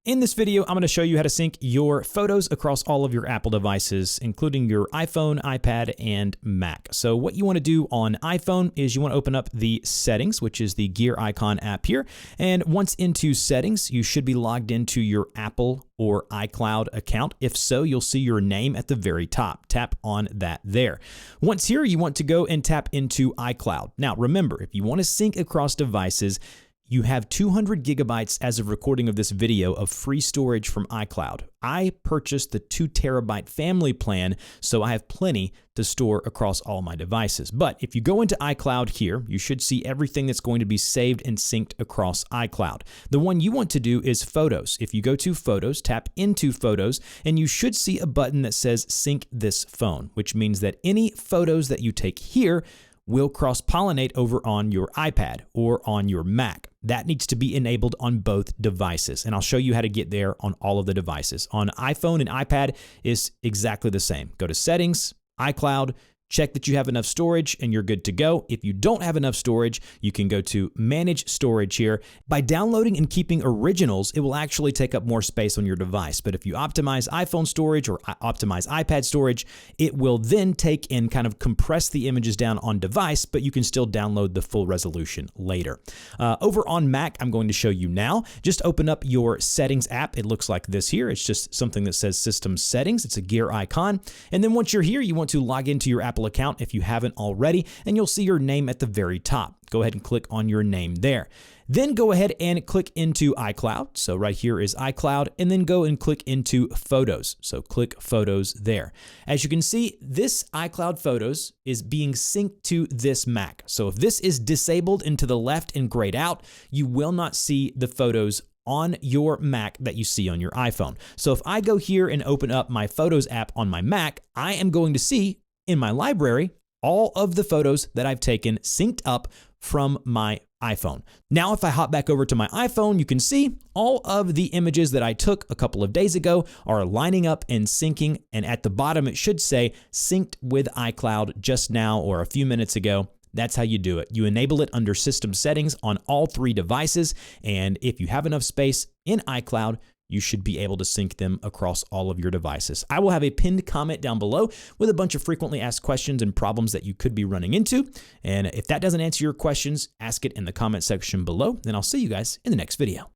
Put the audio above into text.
In this video, I'm going to show you how to sync your photos across all of your Apple devices, including your iPhone, iPad, and Mac. So what you want to do on iPhone is you want to open up the settings, which is the gear icon app here. And once into settings, you should be logged into your Apple or iCloud account. If so, you'll see your name at the very top. Tap on that there. Once here, you want to go and tap into iCloud. Now, remember, if you want to sync across devices, you have 200 gigabytes as of recording of this video of free storage from iCloud. I purchased the 2 terabyte family plan, so I have plenty to store across all my devices. But if you go into iCloud here, you should see everything that's going to be saved and synced across iCloud. The one you want to do is Photos. If you go to Photos, tap into Photos, and you should see a button that says Sync this phone, which means that any photos that you take here will cross-pollinate over on your iPad or on your Mac. That needs to be enabled on both devices, and I'll show you how to get there on all of the devices. On iPhone and iPad, it's exactly the same. Go to Settings, iCloud, check that you have enough storage and you're good to go. If you don't have enough storage, you can go to Manage Storage here. By downloading and keeping originals, it will actually take up more space on your device. But if you optimize iPhone storage or optimize iPad storage, it will then take and kind of compress the images down on device, but you can still download the full resolution later. Over on Mac, I'm going to show you now. Just open up your Settings app. It looks like this here. It's just something that says System Settings. It's a gear icon. And then once you're here, you want to log into your Apple account if you haven't already, and you'll see your name at the very top. Go ahead and click on your name there. Then go ahead and click into iCloud. So right here is iCloud, and then go and click into Photos. So click Photos there. As you can see, this iCloud Photos is being synced to this Mac. So if this is disabled and to the left and grayed out, you will not see the photos on your Mac that you see on your iPhone. So if I go here and open up my Photos app on my Mac, I am going to see in my library all of the photos that I've taken synced up from my iPhone. Now, if I hop back over to my iPhone, you can see all of the images that I took a couple of days ago are lining up and syncing, and at the bottom it should say synced with iCloud just now or a few minutes ago. That's how you do it. You enable it under System Settings on all 3 devices, and if you have enough space in iCloud, you should be able to sync them across all of your devices. I will have a pinned comment down below with a bunch of frequently asked questions and problems that you could be running into. And if that doesn't answer your questions, ask it in the comment section below, and I'll see you guys in the next video.